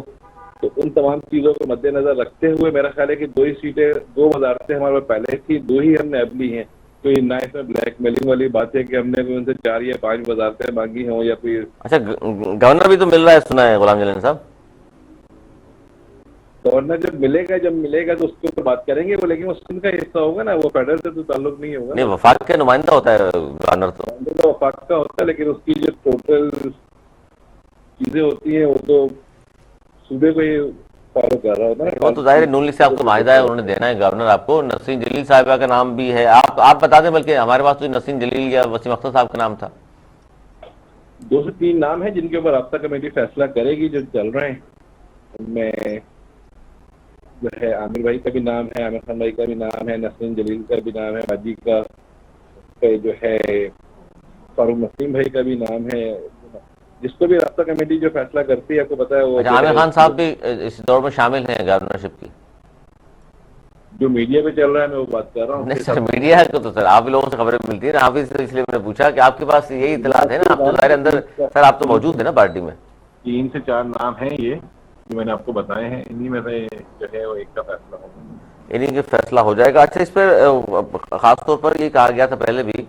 تو ان تمام چیزوں کو مد نظر رکھتے ہوئے میرا خیال ہے کہ 2 ہی سیٹیں 2 وزارتیں ہمارے پہلے تھی، 2 ہی ہم نے اب لی ہیں، تو یہ نہ اس میں بلیک میلنگ والی بات ہے کہ ہم نے ان سے 4 یا 5 وزارتیں مانگی ہوں یا کوئی. اچھا گورنر بھی تو مل رہا ہے سنا ہے غلام جلانی صاحب؟ گورنر جب ملے گا تو اس کے اوپر بات کریں گے وہ، لیکن وہ سندھ کا حصہ ہوگا نا، وہ فیڈرل سے تو تعلق نہیں ہوگا. نہیں، وفاق کا نمائندہ ہوتا ہے گورنر تو وفاق کا ہوتا ہے، لیکن اس کی جو ٹوٹل چیزیں ہوتی ہیں وہ تو صوبے کو ہی فالو کر رہا ہوتا ہے. وہ تو ظاہر ہے نون لیگ سے آپ کو معاہدہ ہے، انہوں نے دینا ہے گورنر آپ کو. نسرین جلیل صاحبہ کا نام بھی ہے، آپ بتا دیں، بلکہ ہمارے پاس تو نسرین جلیل یا وسیم اختر صاحب کا نام تھا. 2 سے 3 نام ہیں جن کے اوپر رابطہ کمیٹی فیصلہ کرے گی جو چل رہے ہیں. ان میں جو ہے عامر بھائی کا بھی نام ہے، عامر خان بھائی کا بھی نام ہے، نسرین جلیل کا بھی نام ہے، باجی کا جو ہے فاروق نسیم بھائی کا بھی نام ہے. جس کو بھی رابطہ کمیٹی جو فیصلہ کرتی ہے آپ کو پتا ہے وہ عامر خان صاحب بھی اس دور میں شامل ہیں گورنرشپ کی. جو میڈیا پہ چل رہا ہے میں وہ بات کر رہا ہوں. نہیں سر، میڈیا کو تو سر آپ بھی لوگوں سے خبریں ملتی ہیں نا، آپ اس لیے میں نے پوچھا کہ آپ کے پاس یہی اطلاعات ہیں نا، آپ تو ظاہر اندر سر آپ تو موجود ہیں نا پارٹی میں. 3 سے 4 نام ہیں یہ جو میں نے آپ کو بتائے ہیں، انہی میں سے جو ہے وہ ایک کا فیصلہ ہوگا. انہیں کے فیصلہ ہو جائے گا. اچھا، اس پر خاص طور پر یہ کہا گیا تھا پہلے بھی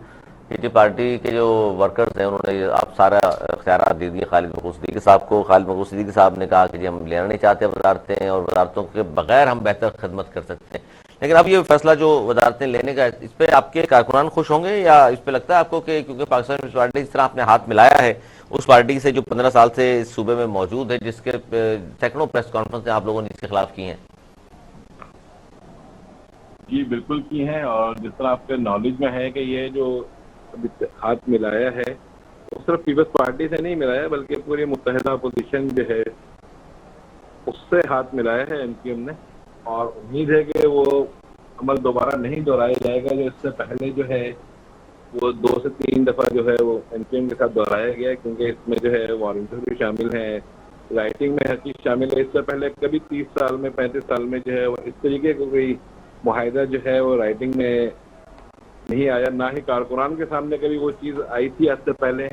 کہ پارٹی کے جو ورکرز ہیں انہوں نے آپ سارا اختیارات دے دیے خالد مقبول صدیقی صاحب کو. خالد مقبول صدیقی صاحب نے کہا کہ ہم لینا نہیں چاہتے وزارتیں، اور وزارتوں کے بغیر ہم بہتر خدمت کر سکتے ہیں. لیکن اب یہ فیصلہ جو وزارتیں لینے کا، اس پہ آپ کے کارکنان خوش ہوں گے، یا اس پہ لگتا ہے آپ کو کہ کیونکہ پاکستان پیپلز پارٹی جس طرح آپ نے ہاتھ ملایا ہے اس پارٹی سے جو 15 سال سے اس صوبے میں موجود ہے، جس کے سینکڑوں پریس کانفرنس آپ لوگوں نے اس کے خلاف کی ہیں؟ جی بالکل کی ہیں، اور جس طرح آپ کے نالج میں ہے کہ یہ جو ہاتھ ملایا ہے وہ صرف پیپلز پارٹی سے نہیں ملایا بلکہ پوری متحدہ اپوزیشن جو ہے اس سے ہاتھ ملایا ہے ایم کیو ایم نے، اور امید ہے کہ وہ عمل دوبارہ نہیں دہرایا جائے گا جو اس سے پہلے جو ہے وہ 2 سے 3 دفعہ جو ہے وہ ایم کیو ایم کے ساتھ دہرایا گیا ہے، کیونکہ اس میں جو ہے والنٹیئر بھی شامل ہیں، رائٹنگ میں ہر چیز شامل ہے. اس سے پہلے کبھی 30 سال میں 35 سال میں جو ہے وہ اس طریقے کا کوئی معاہدہ جو ہے وہ رائٹنگ میں نہیں آیا، نہ ہی کارکنان کے سامنے کبھی وہ چیز آئی تھی آج سے پہلے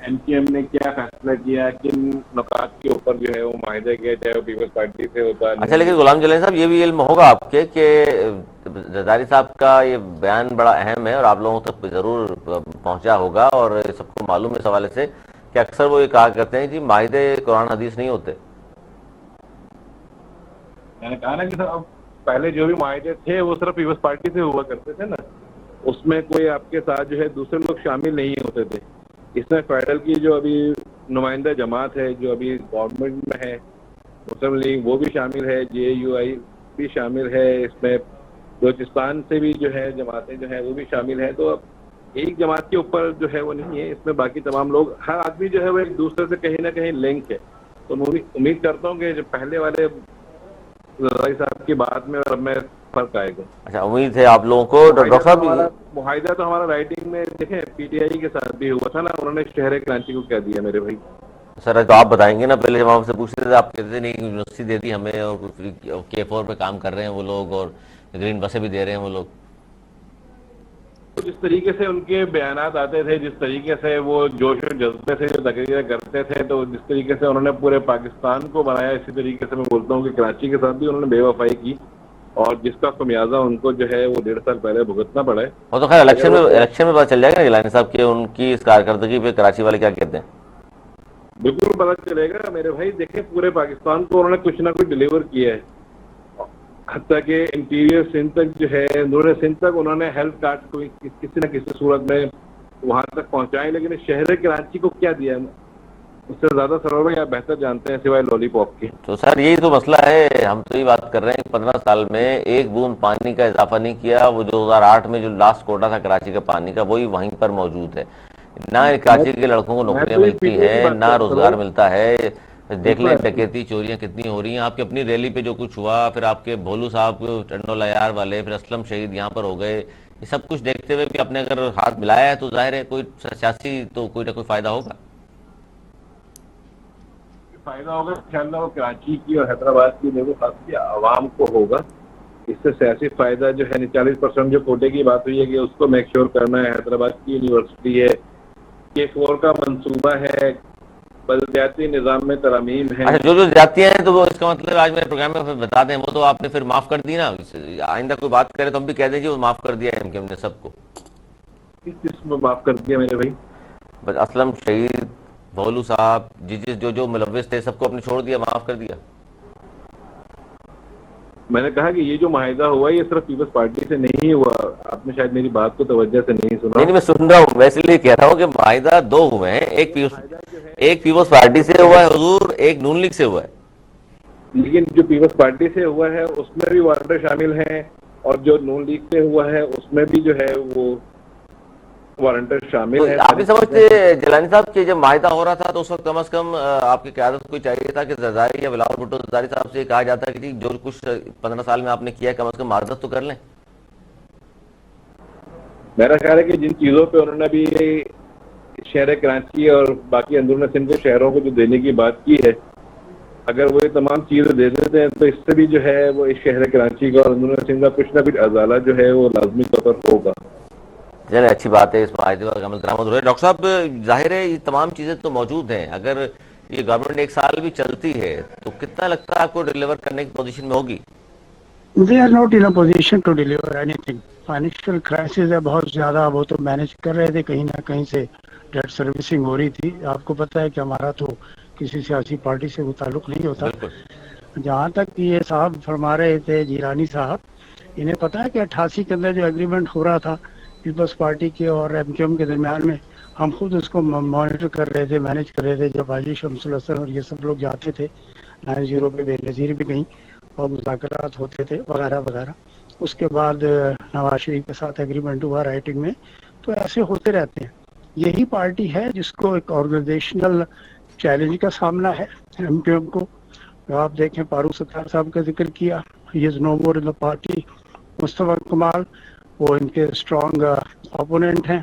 ایم کیو ایم نے کیا فیصلہ کیا، کن نکات کے اوپر جو ہے وہ معاہدہ کیا، چاہے وہ پیپلز پارٹی سے ہوتا ہے. اچھا، لیکن غلام جلانی صاحب یہ بھی علم ہوگا آپ کے کہ زرداری صاحب کا یہ بیان بڑا اہم ہے اور آپ لوگوں تک ضرور پہنچا ہوگا، اور سب کو معلوم ہے اس حوالے سے کہ اکثر وہ یہ کہا کرتے ہیں جی معاہدے قرآن حدیث نہیں ہوتے. میں نے کہا نا کہ سر پہلے جو بھی معاہدے تھے وہ صرف پیپلز پارٹی سے ہوا کرتے تھے نا، اس میں کوئی آپ کے ساتھ جو ہے دوسرے لوگ شامل نہیں ہوتے تھے. اس میں فیڈرل کی جو ابھی نمائندہ جماعت ہے جو ابھی گورنمنٹ میں ہے، مسلم لیگ، وہ بھی شامل ہے، جے یو آئی بھی شامل ہے، اس میں بلوچستان سے بھی جو ہے جماعتیں جو ہیں وہ بھی شامل ہیں. تو اب ایک جماعت کے اوپر جو ہے وہ نہیں ہے، اس میں باقی تمام لوگ، ہر آدمی جو ہے وہ ایک دوسرے سے کہیں نہ کہیں لنک ہے. تو میں امید کرتا ہوں کہ جو پہلے والے زرداری صاحب کی بات میں اور میں فرق آئے گا. اچھا، امید ہے آپ لوگوں کو. ڈاکٹر صاحب معاہدہ تو ہمارا رائٹنگ میں دیکھیں پی ٹی آئی کے ساتھ بھی ہوا تھا نا، انہوں نے شہر کراچی کو کہہ دیا میرے بھائی. سر تو آپ بتائیں گے نا، پہلے جب ہم سے پوچھتے تھے آپ کہتے تھے نہیں یونیورسٹی دے دی ہمیں، اور K4 پہ کام کر رہے ہیں وہ لوگ، اور گرین بسیں بھی دے رہے ہیں وہ لوگ. جس طریقے سے ان کے بیانات آتے تھے، جس طریقے سے وہ جوش و جذبے سے جو تقریریں کرتے تھے، تو جس طریقے سے انہوں نے پورے پاکستان کو بنایا، اسی طریقے سے میں بولتا ہوں کہ کراچی کے ساتھ بھی انہوں نے بے وفائی کی، اور جس کا خمیازہ ان کو جو ہے وہ 1.5 سال پہلے بھگتنا پڑا ہے. وہ تو خیر الیکشن میں پتہ چل جائے گا جیلانی صاحب کہ ان کی اس کارکردگی پہ کراچی والے کیا کہتے ہیں. بالکل پتہ چلے گا میرے بھائی. دیکھیں پورے پاکستان کو انہوں نے کچھ نہ کچھ ڈلیور کیا ہے، حتیٰ کہ انٹیریئر سندھ تک جو ہے، نور سندھ تک انہوں نے ہیلتھ کارڈ کو کسی نہ کسی صورت میں وہاں تک پہنچائے. لیکن شہر کراچی کو کیا دیا ہے اس سے زیادہ سرور بھائی آپ بہتر جانتے ہیں سوائے لولی پاپ کی. تو سر یہی تو مسئلہ ہے، ہم تو یہ بات کر رہے ہیں 15 سال میں ایک بوند پانی کا اضافہ نہیں کیا. وہ 2008 میں جو لاسٹ کوٹا تھا کراچی کا پانی کا، وہی وہیں پر موجود ہے. نہ کراچی کے لڑکوں کو نوکریاں ملتی ہیں، نہ روزگار ملتا ہے. دیکھ لیں ڈکیتی چوریاں کتنی ہو رہی ہیں. آپ کی اپنی ریلی پہ جو کچھ ہوا, پھر آپ کے بھولو صاحب ٹنڈو لیار والے, پھر اسلم شہید یہاں پر ہو گئے, یہ سب کچھ دیکھتے ہوئے بھی آپ نے اگر ہاتھ ملایا ہے تو ظاہر ہے کوئی سیاسی تو کوئی نہ کوئی فائدہ ہوگا. فائدہ ہوگا انشاءاللہ, وہ کراچی کی اور حیدرآباد کی میرے خاص کی عوام کو ہوگا. اس سے سیاسی فائدہ جو ہے 40% جو کوٹے کی بات ہوئی ہے کہ اس کو میک شیور کرنا ہے. حیدرآباد کی یونیورسٹی ہے, K4 کا منصوبہ ہے, بلدیاتی نظام میں ترامیم ہے. اچھا, جو زیادتیاں ہیں تو وہ اس کا مطلب آج میرے پروگرام میں بتا دیں, وہ تو آپ نے پھر معاف کر دی نا. آئندہ کوئی بات کرے تو ہم بھی کہہ دیں جی وہ معاف کر دیا ہے ہم نے سب کو. کس چیز میں معاف کر دیا میرے بھائی؟ بس اسلم شہید, بھولو صاحب, جو ملوث تھے سب کو آپ نے چھوڑ دیا, معاف کر دیا. میں نے کہا کہ یہ جو معاہدہ ہوا یہ صرف پیپلز پارٹی سے نہیں ہوا. آپ نے شاید میری بات کو توجہ سے نہیں سنا. نہیں, میں سن رہا ہوں, ویسے لیے کہہ رہا ہوں کہ معاہدہ دو ہوئے ہیں, ایک پیپلز پارٹی سے ہوا ہے حضور, ایک نون لیگ سے ہوا ہے. لیکن جو پیپلز پارٹی سے ہوا ہے اس میں بھی وارنٹر شامل ہیں, اور جو نون لیگ سے ہوا ہے اس میں بھی جو ہے وہ وارنٹر شامل ہے. آپ نہیں سمجھتے جیلانی صاحب کہ جب معاہدہ ہو رہا تھا تو اس وقت کم از کم آپ کی قیادت کو چاہیے تھا کہ زرداری یا بلاول بھٹو زرداری صاحب سے کہا جاتا ہے کہ جو کچھ 15 سال میں آپ نے کیا ہے کم از کم معذرت تو کر لیں. میرا خیال ہے کہ جن چیزوں پہ انہوں نے بھی شہر کراچی اور باقی اندرون سندھ کے شہروں کو جو دینے کی بات کی ہے, اگر وہ یہ تمام چیزیں دے دیتے ہیں تو اس سے بھی جو ہے وہ اس شہر کراچی کا اور اندرون سندھ کا کچھ نہ کچھ ازالہ جو ہے وہ لازمی طور پر ہوگا. چلے, اچھی بات ہے, اس معاہدے پر عمل درآمد ہو رہا ہے. ڈاکٹر صاحب, ظاہر ہے یہ تمام چیزیں تو موجود ہیں, اگر یہ گورنمنٹ ایک سال بھی چلتی ہے تو کتنا لگتا ہے آپ کو ڈیلیور کرنے کی پوزیشن میں ہوگی؟ They are not in a position to deliver anything. Financial crisis ہے بہت زیادہ, وہ تو مینیج کر رہے تھے, کہیں نہ کہیں سے ڈیٹ سروسنگ ہو رہی تھی. آپ کو پتہ ہے کہ ہمارا تو کسی سیاسی پارٹی سے وہ تعلق نہیں ہوتا. جہاں تک یہ صاحب فرما رہے تھے جیلانی صاحب, انہیں پتہ ہے کہ 88 کے اندر جو ایگریمنٹ ہو رہا تھا پیپلز پارٹی کے اور MQM کے درمیان میں, ہم خود اس کو مانیٹر کر رہے تھے, مینیج کر رہے تھے. جب حاجی شمس الحسن اور یہ سب لوگ جاتے تھے 90 پہ, بے نظیر بھی گئیں اور مذاکرات ہوتے تھے وغیرہ وغیرہ. اس کے بعد نواز شریف کے ساتھ ایگریمنٹ ہوا رائٹنگ میں. تو ایسے ہوتے رہتے ہیں. یہی پارٹی ہے جس کو ایک آرگنائزیشنل چیلنج کا سامنا ہے MQM کو. آپ دیکھیں فاروق ستار صاحب کا ذکر کیا, ہی از نو مور ان دا پارٹی. مصطفیٰ کمال وہ ان کے اسٹرانگ اپوننٹ ہیں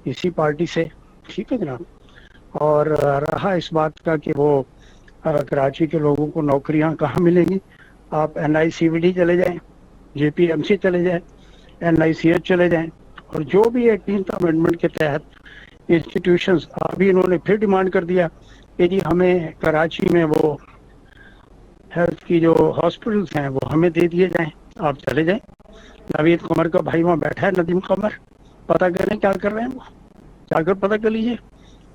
اسی پارٹی سے, ٹھیک ہے جناب. اور رہا اس بات کا کہ وہ کراچی کے لوگوں کو نوکریاں کہاں ملیں گی, آپ NICVD چلے جائیں, JPMC چلے جائیں, NICH چلے جائیں, اور جو بھی 18th امینڈمنٹ کے تحت انسٹیٹیوشنز, ابھی انہوں نے پھر ڈیمانڈ کر دیا کہ جی ہمیں کراچی میں وہ ہیلتھ کی جو ہاسپٹلس ہیں وہ ہمیں دے دیے جائیں, آپ چلے جائیں. نوید قمر کا بھائی وہاں بیٹھا ہے, ندیم قمر, پتہ کریں کیا کر رہے ہیں, وہ جا کر پتہ کر لیجیے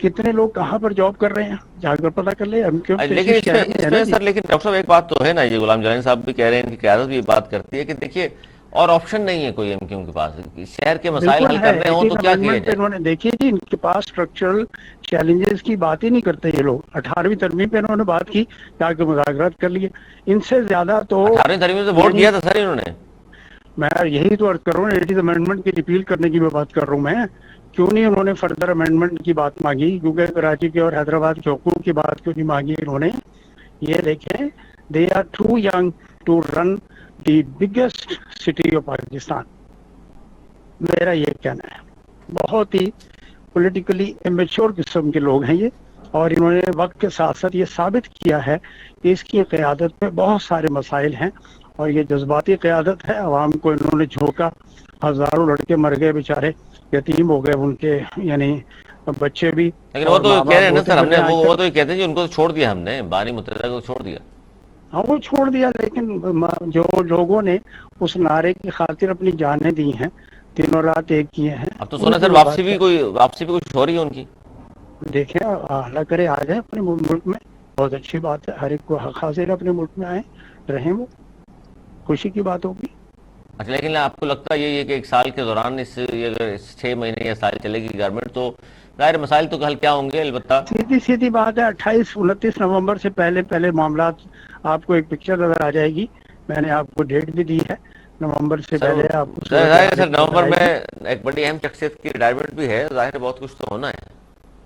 کتنے لوگ کہاں پر جاب کر رہے ہیں, جا کر پتہ کر لیں. لیکن لیکن ڈاکٹر صاحب ایک بات تو ہے نا, یہ غلام جیلانی صاحب بھی کہہ رہے ہیں, ان کی قیادت بھی یہ بات کرتی ہے کہ دیکھیے اور آپشن نہیں ہے کوئی MQM کے پاس, شہر کے مسائل حل کرنے ہوں تو کیا کیا جائے. انہوں نے دیکھیے جی ان کے پاس اسٹرکچرل چیلنجز کی بات ہی نہیں کرتے یہ لوگ. 18ویں ترمیم پہ انہوں نے بات کی, جا کے مذاکرات کر لیے. ان سے زیادہ تو 18ویں ترمیم سے ووٹ دیا تھا سر انہوں نے. میں یہی تو عرض کر رہا ہوں, 80th امینڈمنٹ کی ریپیل کرنے کی میں بات کر رہا ہوں. میں کیوں نہیں انہوں نے فردر امینڈمنٹ کی بات مانگی, کیونکہ کراچی کے اور حیدرآباد کے حقوق کی بات کیوں نہیں مانگی انہوں نے. یہ دیکھیں, they are too young to run the biggest city of Pakistan. میرا یہ کہنا ہے, بہت ہی پولیٹیکلی امیچور قسم کے لوگ ہیں یہ, اور انہوں نے وقت کے ساتھ ساتھ یہ ثابت کیا ہے کہ اس کی قیادت میں بہت سارے مسائل ہیں, اور یہ جذباتی قیادت ہے. عوام کو انہوں نے جھونکا, ہزاروں لڑکے مر گئے بیچارے, یتیم ہو گئے ان کے, یعنی بچے بھی. لیکن وہ تو کہہ رہے ہیں نا سر, ہم نے وہ تو کہتے ہیں ان کو چھوڑ دیا, ہم نے بانی متحدہ کو چھوڑ دیا. ہاں وہ چھوڑ دیا, لیکن جو لوگوں نے اس نعرے کی خاطر اپنی جانیں دی ہیں, دنوں رات ایک کیے ہیں. اب تو سنا سر واپسی بھی کچھ ہو رہی ہے ان کی. دیکھیں اللہ کرے آ جائے اپنے ملک میں, بہت اچھی بات ہے. ہر ایک کو حق حاصل اپنے ملک میں آئیں رہیں, وہ خوشی کی بات ہوگی. اچھا, لیکن آپ کو لگتا ہے یہ کہ ایک سال کے دوران اگر 6 مہینے یا سال چلے گی گورنمنٹ تو ظاہر مسائل تو حل کیا ہوں گے. البتہ سیدھی بات ہے, 28-29 نومبر سے پہلے معاملات آپ کو ایک پکچر نظر آ جائے گی. میں نے آپ کو ڈیٹ بھی دی ہے, نومبر سے پہلے آپ ظاہر سر نومبر میں ایک بڑی اہم شخصیت کی ریٹائرمنٹ بھی ہے, ظاہر بہت کچھ تو ہونا ہے.